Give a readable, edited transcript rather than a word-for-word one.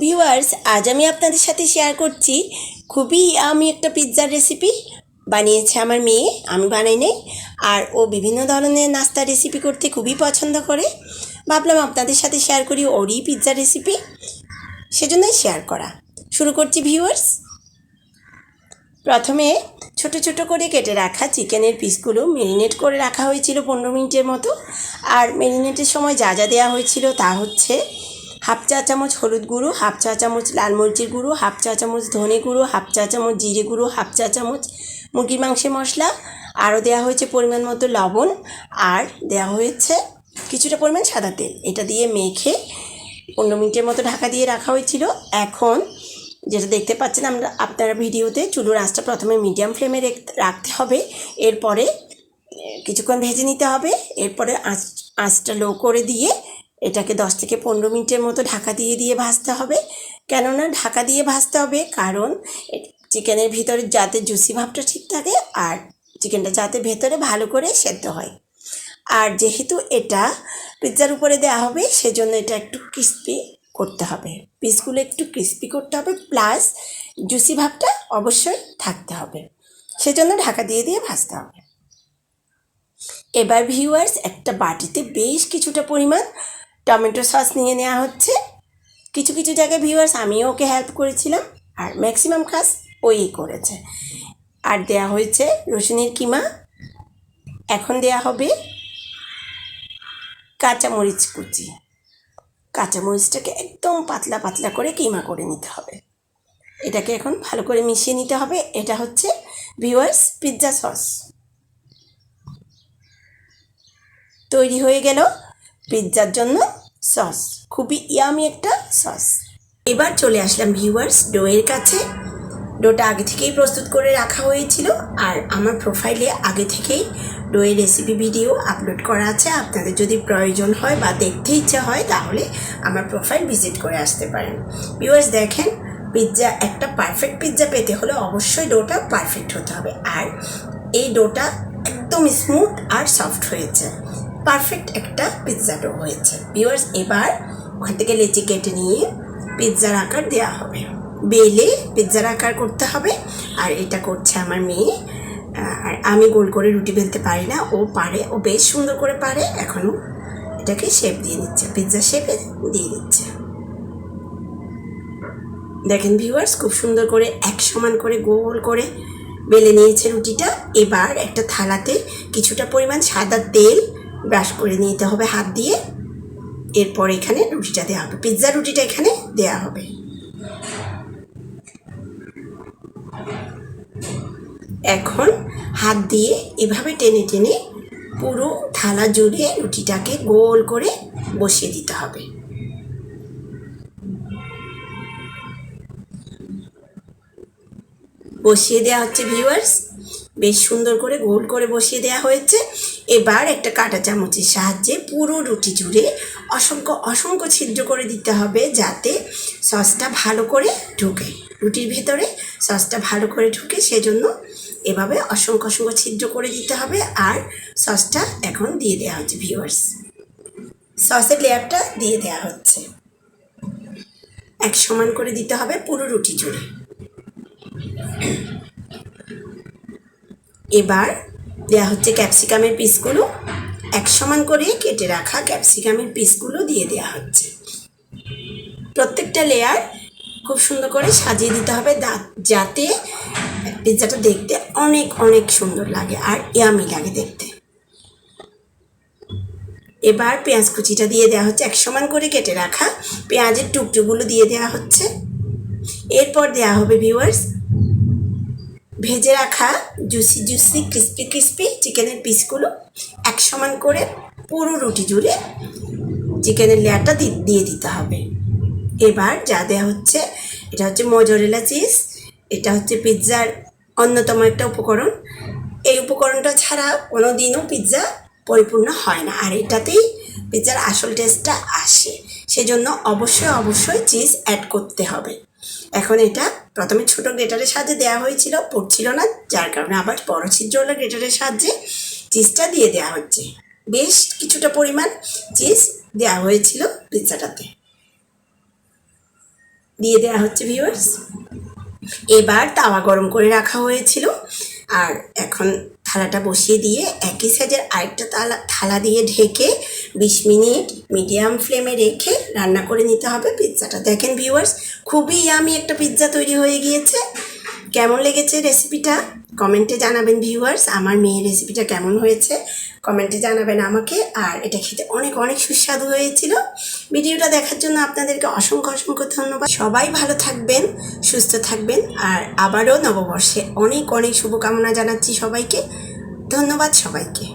Viewers, আজ আমি আপনাদের সাথে শেয়ার করছি খুবই আমি একটা পিৎজার রেসিপি বানিয়েছে আমার মেয়ে, আমি বানাই নাই। আর ও বিভিন্ন ধরনের নাস্তা রেসিপি করতে খুবই পছন্দ করে। ভাবলাম আপনাদের সাথে শেয়ার করি ওরই পিৎজার রেসিপি, সেজন্যই শেয়ার করা। শুরু করছি ভিউয়ার্স। প্রথমে ছোট ছোট করে কেটে রাখা চিকেনের পিসগুলো ম্যারিনেট করে রাখা হয়েছিল 15 মিনিটের মতো। আর ম্যারিনেটের সময় যা যা দেওয়া হয়েছিল তা হচ্ছে হাফ চা চামচ হলুদ গুঁড়ো, হাফ চা চামচ লাল মরিচের গুঁড়ো, হাফ চা চামচ ধনে গুঁড়ো, হাফ চা চামচ জিরে গুঁড়ো, হাফ চা চামচ মুরগির মাংসের মশলা, আরও দেওয়া হয়েছে পরিমাণ মতো লবণ, আর দেওয়া হয়েছে কিছুটা পরিমাণ সাদা তেল। এটা দিয়ে মেখে 15 মিনিটের মতো ঢাকা দিয়ে রাখা হয়েছিল। এখন যেটা দেখতে পাচ্ছেন আপনারা ভিডিওতে, চুলোর আঁচটা প্রথমে মিডিয়াম ফ্লেমে রাখতে হবে, এরপরে কিছুক্ষণ ভেজে নিতে হবে, এরপরে আঁচটা লো করে দিয়ে এটাকে 10 থেকে 15 মিনিটের মতো ঢাকা দিয়ে ভাজতে হবে। কেননা ঢাকা দিয়ে ভাজতে হবে কারণ চিকেনের ভিতরে যাতে জুসি ভাবটা ঠিক থাকে আর চিকেনটা যাতে ভেতরে ভালো করে সেদ্ধ হয়। আর যেহেতু এটা পিৎজার উপরে দেওয়া হবে সেজন্য এটা একটু ক্রিস্পি করতে হবে, পিসগুলো একটু ক্রিস্পি করতে হবে, প্লাস জুসি ভাবটা অবশ্যই থাকতে হবে, সেজন্য ঢাকা দিয়ে ভাজতে হবে। এবার ভিউয়ার্স, একটা বাটিতে বেশ কিছুটা পরিমাণ টমেটো সস নিয়ে নেওয়া হচ্ছে। কিছু কিছু জায়গায় ভিউয়ার্স আমিও ওকে হেল্প করেছিলাম, আর ম্যাক্সিমাম কাজ ওই করেছে। আর দেয়া হয়েছে রসুনের কিমা। এখন দেয়া হবে কাঁচামরিচ কুচি। কাঁচামরিচটাকে একদম পাতলা পাতলা করে কিমা করে নিতে হবে। এটাকে এখন ভালো করে মিশিয়ে নিতে হবে। এটা হচ্ছে ভিউয়ার্স পিৎজা সস। তৈরি হয়ে গেল পিৎজার জন্য সস, খুবই ইয়ামি একটা সস। এবার চলে আসলাম ভিউয়ার্স ডোয়ের কাছে। ডোটা আগে থেকেই প্রস্তুত করে রাখা হয়েছিল, আর আমার প্রোফাইলে আগে থেকেই ডোয়ের রেসিপি ভিডিও আপলোড করা আছে। আপনাদের যদি প্রয়োজন হয় বা দেখতে ইচ্ছা হয় তাহলে আমার প্রোফাইল ভিজিট করে আসতে পারেন। ভিউয়ার্স দেখেন, পিৎজা একটা পারফেক্ট পিৎজা পেতে হলে অবশ্যই ডোটা পারফেক্ট হতে হবে, আর এই ডোটা একদম স্মুথ আর সফট হয়েছে, পারফেক্ট একটা পিৎজা ডো হয়েছে। ভিউয়ার্স এবার ওখান থেকে লেচি কেটে নিয়ে পিৎজার আকার দেওয়া হবে, বেলে পিৎজার আকার করতে হবে। আর এটা করছে আমার মেয়ে, আর আমি গোল করে রুটি বেলতে পারি না, ও পারে, ও বেশ সুন্দর করে পারে। এখনও এটাকে শেপ দিয়ে নিচ্ছে, পিৎজা শেপে দিয়ে দিচ্ছে। দেখেন ভিউয়ার্স, খুব সুন্দর করে এক সমান করে গোল করে বেলে নিয়েছে রুটিটা। এবার একটা থালাতে কিছুটা পরিমাণ সাদা তেল ব্রাশ করে নিতে হবে হাত দিয়ে। এরপর এখানে রুটিটা দেওয়া হবে, পিৎজা রুটিটা এখানে দেওয়া হবে। এখন হাত দিয়ে এভাবে টেনে টেনে পুরো থালা জুড়ে রুটিটাকে গোল করে বসিয়ে দিতে হবে। বসিয়ে দেওয়া হচ্ছে ভিউয়ার্স, বেশ সুন্দর করে গোল করে বসিয়ে দেওয়া হয়েছে। এবার একটা কাঁটা চামচের সাহায্যে পুরো রুটি জুড়ে অসংখ্য অসংখ্য ছিদ্র করে দিতে হবে, যাতে সসটা ভালো করে ঢুকে, রুটির ভেতরে সসটা ভালো করে ঢুকে, সেজন্য এভাবে অসংখ্য অসংখ্য ছিদ্র করে দিতে হবে। আর সসটা এখন দিয়ে দেওয়া হচ্ছে ভিউয়ার্স, সসের লেয়ারটা দিয়ে দেওয়া হচ্ছে, এক সমান করে দিতে হবে পুরো রুটি জুড়ে। এবার দেওয়া হচ্ছে ক্যাপসিকামের পিসগুলো, এক সমান করে কেটে রাখা ক্যাপসিকামের পিসগুলো দিয়ে দেওয়া হচ্ছে। প্রত্যেকটা লেয়ার খুব সুন্দর করে সাজিয়ে দিতে হবে, যাতে পিৎজাটা দেখতে অনেক অনেক সুন্দর লাগে আর ইয়ামি লাগে দেখতে। এবার পেঁয়াজ কুচিটা দিয়ে দেওয়া হচ্ছে, এক সমান করে কেটে রাখা পেঁয়াজের টুকরোগুলো দিয়ে দেওয়া হচ্ছে। এরপর দেওয়া হবে ভিউয়ার্স ভেজে রাখা জুসি জুসি ক্রিস্পি ক্রিস্পি চিকেনের পিসগুলো, এক সমান করে পুরো রুটি জুড়ে চিকেনের লেয়ারটা দিয়ে দিতে হবে। এবার যা দেওয়া হচ্ছে, এটা হচ্ছে মোজারেলা চিজ। এটা হচ্ছে পিৎজার অন্যতম একটা উপকরণ। এই উপকরণটা ছাড়া কোনো দিনও পিৎজা পরিপূর্ণ হয় না, আর এটাতেই পিৎজার আসল টেস্টটা আসে, সেজন্য অবশ্যই অবশ্যই চিজ অ্যাড করতে হবে। এখন এটা প্রথমে ছোট গ্রেটারের সাহায্যে দেওয়া হয়েছিল, পড়ছিল না, যার কারণে আবার বড় ছিদ্রওয়ালা গ্রেটারের সাহায্যে চিজটা দিয়ে দেওয়া হচ্ছে। বেশ কিছুটা পরিমাণ চিজ দেওয়া হয়েছিল পিৎজাটাতে। দিয়ে দেওয়া হচ্ছে ভিউয়ার্স। এবার তাওয়া গরম করে রাখা হয়েছিল, আর এখন থালাটা বসিয়ে দিয়ে একই সাইজের আরেকটা থালা দিয়ে ঢেকে 20 মিনিট মিডিয়াম ফ্লেমে রেখে রান্না করে নিতে হবে পিৎজাটা। দেখেন ভিউয়ার্স, খুবই ইয়ামি একটা পিৎজা তৈরি হয়ে গিয়েছে। কেমন লেগেছে রেসিপিটা কমেন্টে জানাবেন ভিউয়ার্স। আমার মেয়ের রেসিপিটা কেমন হয়েছে কমেন্টে জানাবেন আমাকে। আর এটা খেতে অনেক অনেক সুস্বাদু হয়েছিল। ভিডিওটা দেখার জন্য আপনাদেরকে অসংখ্য অসংখ্য ধন্যবাদ। সবাই ভালো থাকবেন, সুস্থ থাকবেন, আর আবারও নববর্ষে অনেক অনেক শুভকামনা জানাচ্ছি সবাইকে। ধন্যবাদ সবাইকে।